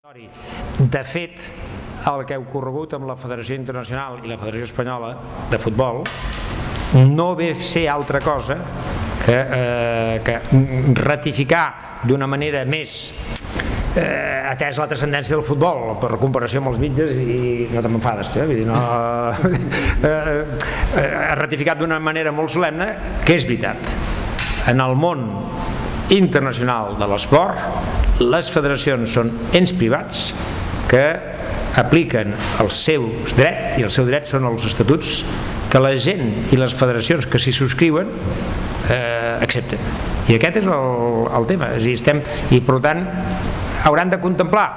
De fet, el que ha ocorregut amb la Federació Internacional i la Federació Espanyola de Futbol no ve a ser altra cosa que ratificar d'una manera més atès la transcendència del futbol per comparació amb els mitges, i no te m'enfades tu, ha ratificat d'una manera molt solemne que és veritat. En el món internacional de l'esport, les federacions són ens privats que apliquen els seus drets, i el seu dret són els estatuts que la gent i les federacions que s'hi subscriuen accepten. I aquest és el tema. I per tant hauran de contemplar,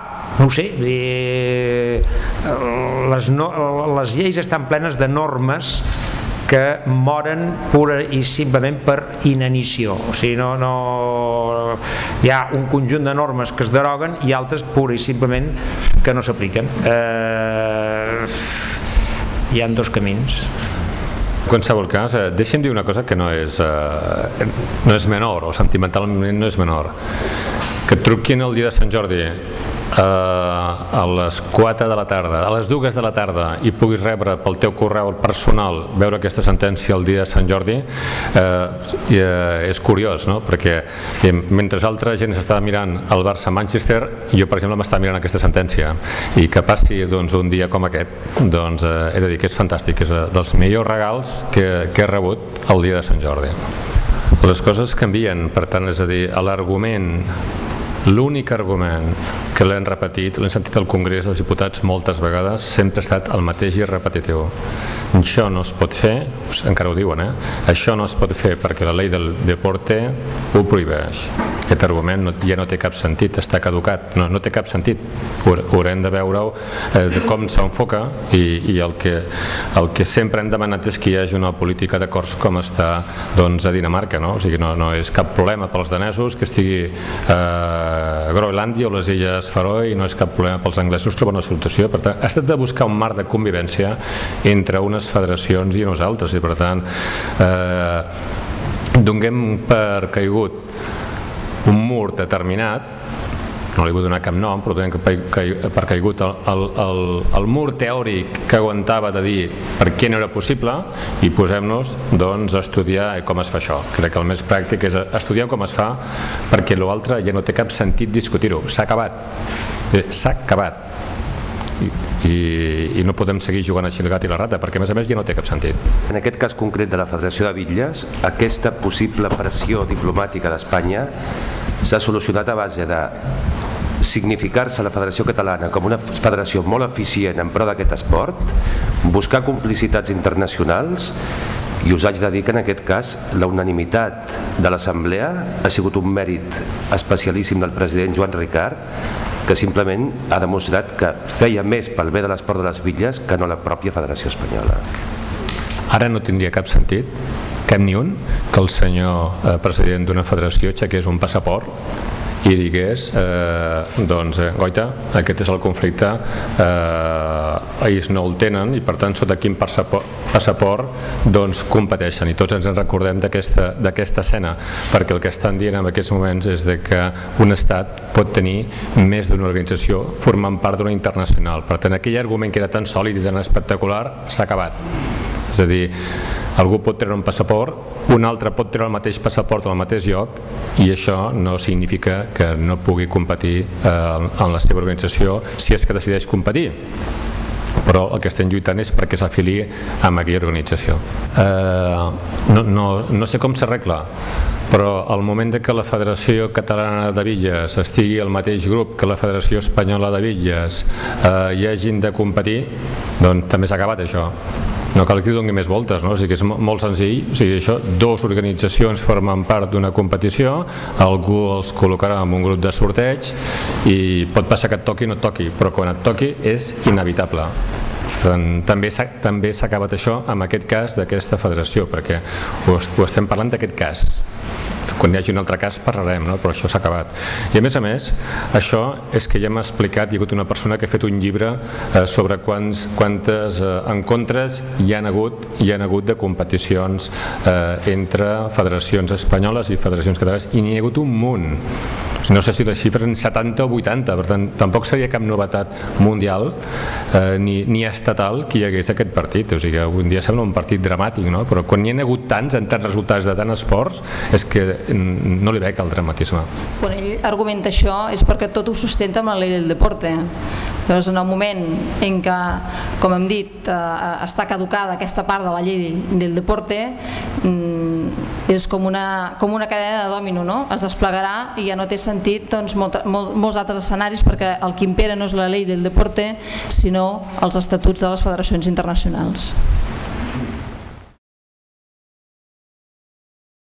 no ho sé, les lleis estan plenes de normes que moren pura i simplement per inanició. O sigui, hi ha un conjunt de normes que es deroguen i altres pura i simplement que no s'apliquen. Hi ha dos camins. En qualsevol cas, deixa'm dir una cosa que no és menor, o sentimentalment no és menor. Que et truquin el dia de Sant Jordi a les 4 de la tarda, a les 2 de la tarda, i puguis rebre pel teu correu personal veure aquesta sentència el dia de Sant Jordi, és curiós, no? Perquè mentre altra gent s'estava mirant el Barça-Manchester, jo per exemple m'estava mirant aquesta sentència, i que passi un dia com aquest, doncs he de dir que és fantàstic, és dels millors regals que he rebut el dia de Sant Jordi. Les coses canvien, per tant, és a dir, l'argument, l'únic argument que l'hem repetit, l'hem sentit al Congrés dels Diputats moltes vegades, sempre ha estat el mateix i repetitiu. Això no es pot fer, encara ho diuen, això no es pot fer perquè la llei del deporte ho prohibeix. Aquest argument ja no té cap sentit, està caducat, no té cap sentit. Haurem de veure-ho com s'enfoca, i el que sempre hem demanat és que hi hagi una política d'acords com està a Dinamarca. O sigui, no és cap problema pels danesos que estigui a Groenlàndia o les Illes Faroe, i no és cap problema pels anglesos trobar una solució. Per tant, ha estat de buscar un marc de convivència entre unes federacions i nosaltres, i per tant donem per caigut un mur determinat, no li vull donar cap nom, però donem per caigut el mur teòric que aguantava de dir per què no era possible, i posem-nos a estudiar com es fa això. Crec que el més pràctic és estudiar com es fa, perquè l'altre ja no té cap sentit discutir-ho. S'ha acabat. I no podem seguir jugant així el gat i la rata, perquè a més ja no té cap sentit. En aquest cas concret de la Federació de Bitlles, aquesta possible pressió diplomàtica d'Espanya s'ha solucionat a base de significar-se la Federació Catalana com una federació molt eficient en pro d'aquest esport, buscar complicitats internacionals, i us haig de dir que en aquest cas la unanimitat de l'Assemblea ha sigut un mèrit especialíssim del president Joan Ricart, que simplement ha demostrat que feia més pel bé de l'esport de les bitlles que no la pròpia Federació Espanyola. Ara no tindria cap sentit, cap ni un, que el senyor president d'una federació aixequés un passaport i digués, goita, aquest és el conflicte, ells no el tenen, i per tant sota quin passaport competeixen. I tots ens en recordem d'aquesta escena, perquè el que estan dient en aquests moments és que un estat pot tenir més d'una organització formant part d'una internacional. Per tant, aquell argument que era tan sòlid i tan espectacular s'ha acabat. És a dir, algú pot treure un passaport, un altre pot treure el mateix passaport al mateix lloc, i això no significa que no pugui competir en la seva organització si és que decideix competir. Però el que estem lluitant és perquè s'afiliï amb aquella organització. No sé com s'arregla, però al moment que la Federació Catalana de Bitlles estigui al mateix grup que la Federació Espanyola de Bitlles i hagin de competir, doncs també s'ha acabat això. No cal que hi doni més voltes, no? O sigui que és molt senzill. O sigui, això, dues organitzacions formen part d'una competició, algú els col·locarà en un grup de sorteig i pot passar que et toqui o no et toqui, però quan et toqui és inevitable. També s'ha acabat això amb aquest cas d'aquesta federació, perquè ho estem parlant d'aquest cas. quan hi hagi un altre cas parlarem, no? Però això s'ha acabat. I a més, això és que ja m'ha explicat, hi ha hagut una persona que ha fet un llibre sobre quantes encontres hi han hagut de competicions entre federacions espanyoles i federacions catalanes, i n'hi ha hagut un munt. No sé si les xifres en 70 o 80, per tant, tampoc seria cap novetat mundial ni estatal que hi hagués aquest partit. O sigui, avui en dia sembla un partit dramàtic, no? Però quan hi ha hagut tants resultats de tants esports és que no li veig el dramatisme. Quan ell argumenta això és perquè tot ho sustenta amb la llei del deporte. Llavors, en el moment en què, com hem dit, està caducada aquesta part de la llei del deporte, és com una cadena de dòmino, no? Es desplegarà i ja no té sentit molts altres escenaris, perquè el que impera no és la llei del deporte, sinó els estatuts de les federacions internacionals.